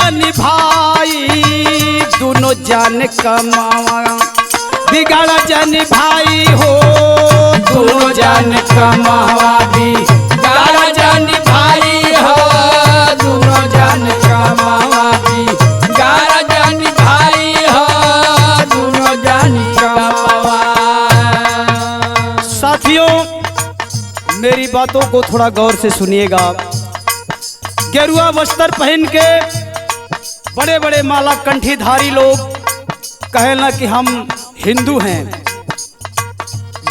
जानी भाई दोनों जान कमावा, बिगाड़ा जानी भाई हो दोनों जान कमावा, बिगाड़ा जानी भाई हो दोनों जान कमावा, बिगाड़ा जानी भाई हो दोनों जान कमावा। साथियों, मेरी बातों को थोड़ा गौर से सुनिएगा। गेरुआ वस्त्र पहन के बड़े बड़े माला कंठीधारी लोग कहना कि हम हिंदू हैं।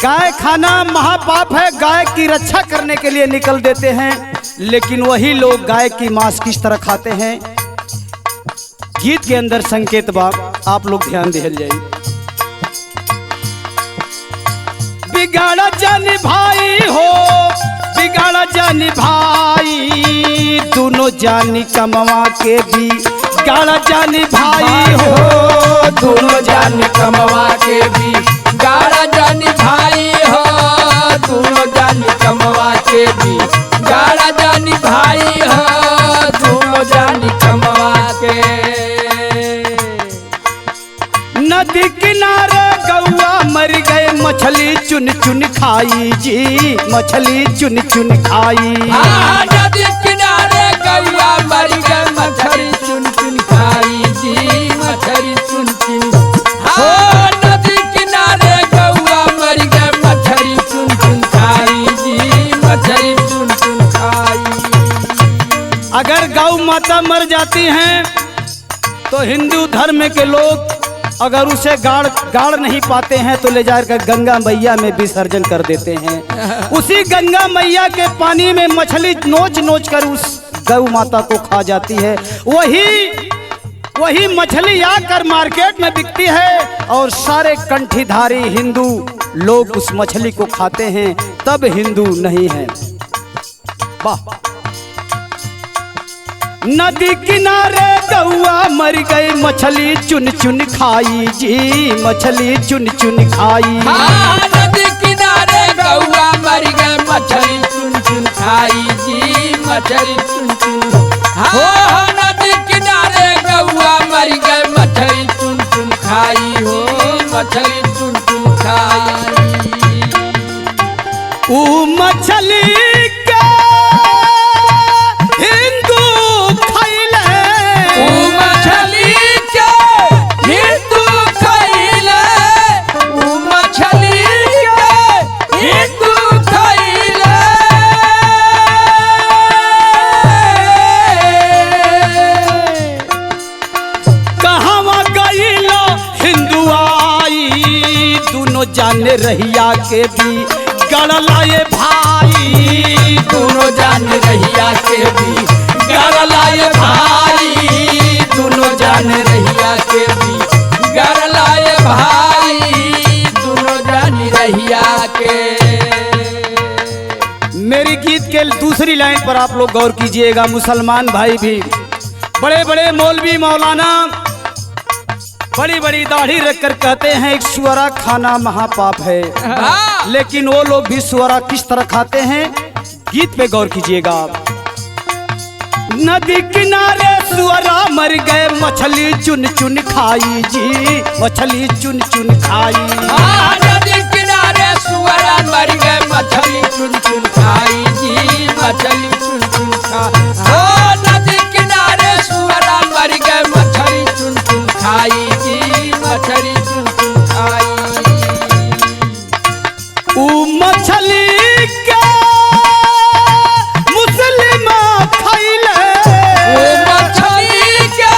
गाय खाना महापाप है, गाय की रक्षा करने के लिए निकल देते हैं, लेकिन वही लोग गाय की मांस किस तरह खाते हैं। गीत के अंदर संकेत बाप आप लोग ध्यान दे जाइए। बिगाड़ा जानी भाई हो बिगाड़ा जानी भाई दोनों जानी कमवा के भी गाड़ा जानी भाई हो दोनों जानी कमवा के भी गाड़ा जानी भाई हो दोनों जानी कमवा के भी गाड़ा जानी भाई हो दोनों जानी कमवा के। नदी किनारे गौआ मर गए मछली चुन चुन खाई जी, मछली चुन चुन खाई। नदी किनारे गौआ मर गए मछली चुन चुन खाई जी, मछली चुन चुन। नदी किनारे गौआ मर गए मछली चुन चुन खाई जी, मछली चुन चुन खाई। अगर गौ माता मर जाती हैं तो हिंदू धर्म के लोग अगर उसे गाड़ नहीं पाते हैं तो ले जाकर गंगा मैया में विसर्जन कर देते हैं। उसी गंगा मैया के पानी में मछली नोच नोच कर उस गौ माता को खा जाती है। वही मछली आकर मार्केट में बिकती है और सारे कंठीधारी हिंदू लोग उस मछली को खाते हैं, तब हिंदू नहीं है। वाह। नदी किनारे गौआ मर गई मछली चुन चुन खाई जी, मछली चुन चुन खाई। नदी किनारे गौआ मर गए मछली चुन चुन खाई जी, मछली चुन चुन। नदी किनारे गौआ मर गए मछली चुन चुन खाई हो, मछली चुन चुन खाई। ऊ मछली जाने रहिया के भी गड़ लाए भाई दोनों जान रहिया के भी गड़ लाए भाई दोनों जान रहिया के भी गड़ लाए भाई दोनों जान रहिया के। मेरी गीत के दूसरी लाइन पर आप लोग गौर कीजिएगा। मुसलमान भाई भी बड़े बड़े मौलवी मौलाना बड़ी बड़ी दाढ़ी रखकर कहते हैं एक सुअरा खाना महापाप है, लेकिन वो लोग भी सुअरा किस तरह खाते हैं, गीत पे गौर कीजिएगा। नदी किनारे सुअरा मर गए मछली चुन चुन खाई जी, मछली चुन चुन खाई। नदी किनारे सुअरा मर गए मछली चुन चुन खाई जी, मछली चुन चुन खाई। नदी किनारे सुअरा मर गए मछली चुन चुन खाई जी, मछली चुन चुन खाई। ऊ मछली के मुस्लिम खइले, वो मछली के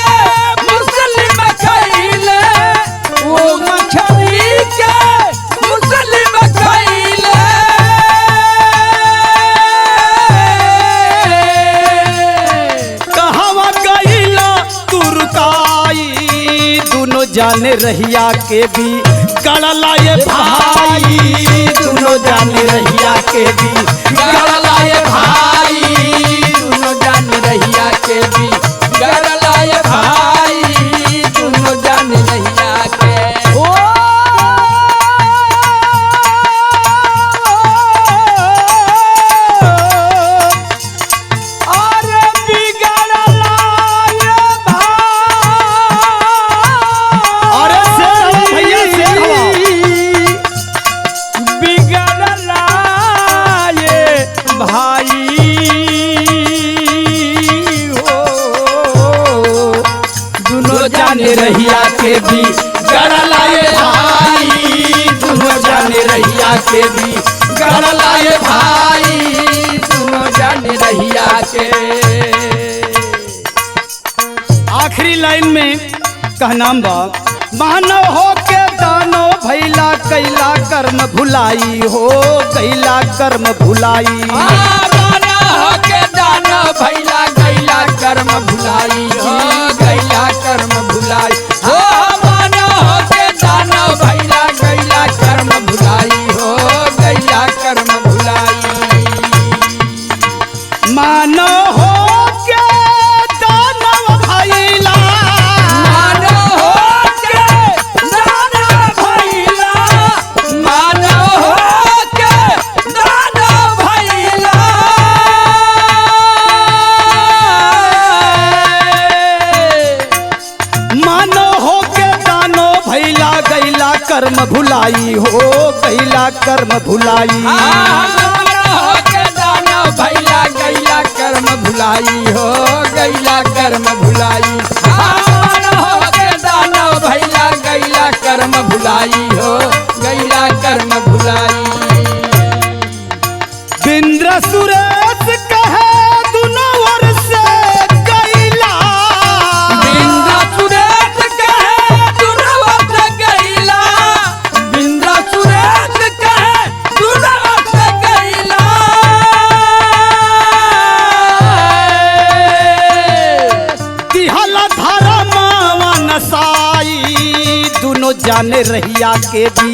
मुस्लिम खइले, वो मछली के मुस्लिम खइले। कहवा गइला तुरकाई दोनों जाने रहिया के भी गड़ लाए भाई दोनों जाने रहिया के भी गड़ लाए भाई दोनों जान रहिया के भी गड़ लाए भाई दोनों जान रहिया के। ओ अरे बिगड़ लाए भाई जाने रहिया के भी गड़लाए भाई, दोनों जाने रहिया के भी गड़लाए भाई, दोनों जाने रहिया के। आखिरी लाइन में कहनाम बा, मानव हो के दानो भैला कैला कर्म भुलाई हो, कैला कर्म भुलाई। मानव हो के दानो भैला कैला कर्म भुलाई हो, कैला कर्म भुलाई हो, मानव हो के दानो भैला कैला कर्म भुलाई हो, कैला कर्म भुलाई। मानव हो के दानव भैला, मानव हो के दानव भैला, मानव हो के दानव भैला। मानव हो के दानो भैला गैला कर्म भुलाई हो, गैला कर्म भुलाई। हो के दानव भैला गैला कर्म भुलाई हो, गैला कर्म भुलाई। हो के दानव भैला गैला कर्म भुलाई हो, गैला कर्म भुलाई। बिंद्र सुरेश कहे दुनो ओर से गैला, बिंद्र सुरेश कहे दुनो ओर से गैला, बिंद्र सुरेश कहे दुनो ओर से गैला। तिहला धारा मावा नसाई, दुनो जाने रहिया के भी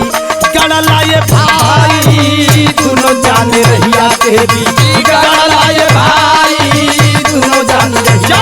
गड़लाए भाई, दुनो जाने रहिया के भी गड़लाए भाई, दोनों जाने रहिया